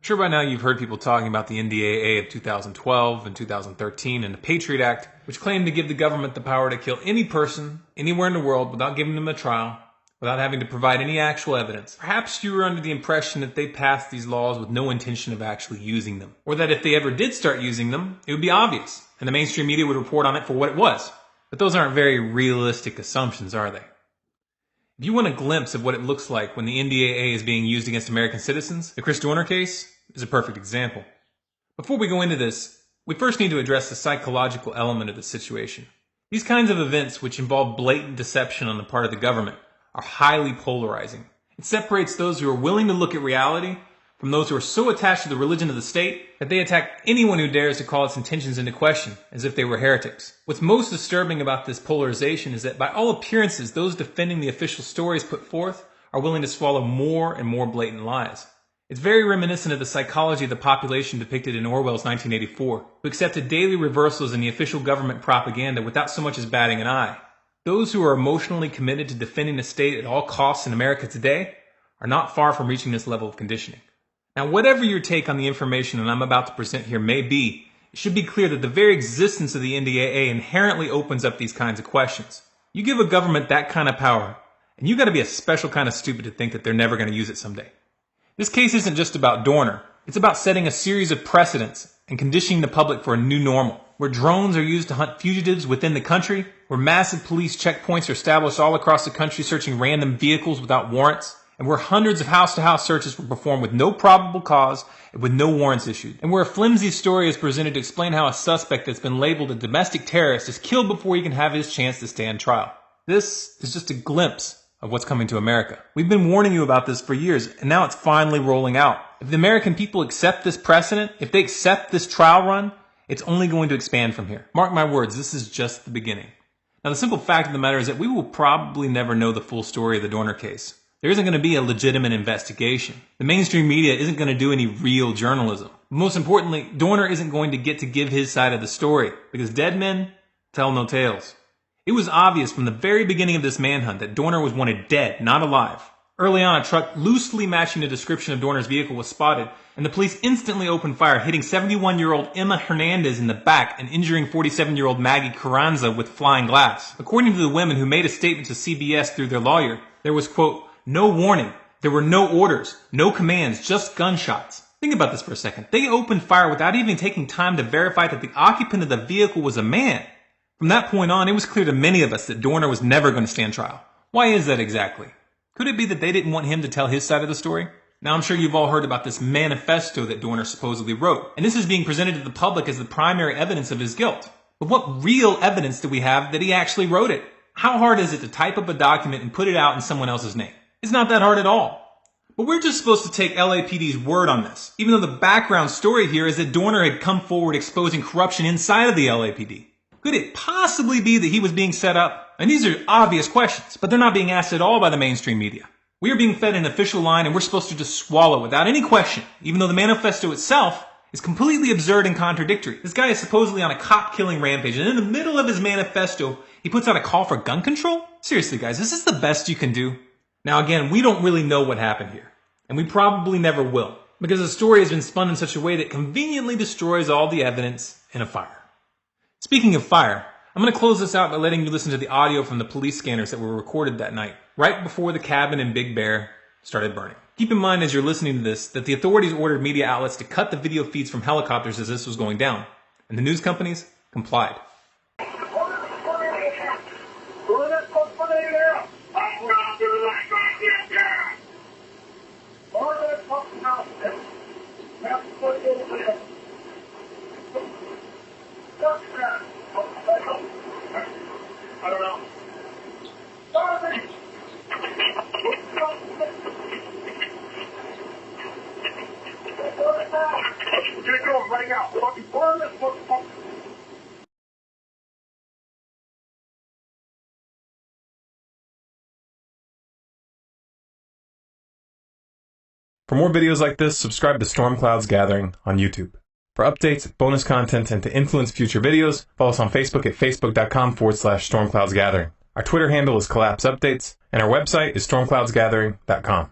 Sure, by now you've heard people talking about the NDAA of 2012 and 2013 and the Patriot Act, which claimed to give the government the power to kill any person anywhere in the world without giving them a trial, without having to provide any actual evidence. Perhaps you were under the impression that they passed these laws with no intention of actually using them, or that if they ever did start using them, it would be obvious, and the mainstream media would report on it for what it was. But those aren't very realistic assumptions, are they? If you want a glimpse of what it looks like when the NDAA is being used against American citizens, the Chris Dorner case is a perfect example. Before we go into this, we first need to address the psychological element of the situation. These kinds of events, which involve blatant deception on the part of the government, are highly polarizing. It separates those who are willing to look at reality from those who are so attached to the religion of the state that they attack anyone who dares to call its intentions into question, as if they were heretics. What's most disturbing about this polarization is that by all appearances, those defending the official stories put forth are willing to swallow more and more blatant lies. It's very reminiscent of the psychology of the population depicted in Orwell's 1984, who accepted daily reversals in the official government propaganda without so much as batting an eye. Those who are emotionally committed to defending the state at all costs in America today are not far from reaching this level of conditioning. Now, whatever your take on the information that I'm about to present here may be, it should be clear that the very existence of the NDAA inherently opens up these kinds of questions. You give a government that kind of power, and you gotta be a special kind of stupid to think that they're never gonna use it someday. This case isn't just about Dorner. It's about setting a series of precedents and conditioning the public for a new normal, where drones are used to hunt fugitives within the country, where massive police checkpoints are established all across the country searching random vehicles without warrants, and where hundreds of house-to-house searches were performed with no probable cause and with no warrants issued, and where a flimsy story is presented to explain how a suspect that's been labeled a domestic terrorist is killed before he can have his chance to stand trial. This is just a glimpse of what's coming to America. We've been warning you about this for years, and now it's finally rolling out. If the American people accept this precedent, if they accept this trial run, it's only going to expand from here. Mark my words, this is just the beginning. Now, the simple fact of the matter is that we will probably never know the full story of the Dorner case. There isn't going to be a legitimate investigation. The mainstream media isn't going to do any real journalism. Most importantly, Dorner isn't going to get to give his side of the story, because dead men tell no tales. It was obvious from the very beginning of this manhunt that Dorner was wanted dead, not alive. Early on, a truck loosely matching the description of Dorner's vehicle was spotted, and the police instantly opened fire, hitting 71-year-old Emma Hernandez in the back and injuring 47-year-old Maggie Carranza with flying glass. According to the women who made a statement to CBS through their lawyer, there was, quote, no warning. There were no orders, no commands, just gunshots. Think about this for a second. They opened fire without even taking time to verify that the occupant of the vehicle was a man. From that point on, it was clear to many of us that Dorner was never going to stand trial. Why is that exactly? Could it be that they didn't want him to tell his side of the story? Now, I'm sure you've all heard about this manifesto that Dorner supposedly wrote, and this is being presented to the public as the primary evidence of his guilt. But what real evidence do we have that he actually wrote it? How hard is it to type up a document and put it out in someone else's name? It's not that hard at all. But we're just supposed to take LAPD's word on this, even though the background story here is that Dorner had come forward exposing corruption inside of the LAPD. Could it possibly be that he was being set up? And these are obvious questions, but they're not being asked at all by the mainstream media. We are being fed an official line and we're supposed to just swallow without any question, even though the manifesto itself is completely absurd and contradictory. This guy is supposedly on a cop-killing rampage, and in the middle of his manifesto, he puts out a call for gun control? Seriously, guys, is this the best you can do? Now again, we don't really know what happened here, and we probably never will, because the story has been spun in such a way that conveniently destroys all the evidence in a fire. Speaking of fire, I'm going to close this out by letting you listen to the audio from the police scanners that were recorded that night, right before the cabin in Big Bear started burning. Keep in mind as you're listening to this that the authorities ordered media outlets to cut the video feeds from helicopters as this was going down, and the news companies complied. I don't know. Get going right now. Fucking burn this motherfucker. For more videos like this, subscribe to Storm Clouds Gathering on YouTube. For updates, bonus content, and to influence future videos, follow us on Facebook at facebook.com/stormcloudsgathering. Our Twitter handle is Collapse Updates, and our website is stormcloudsgathering.com.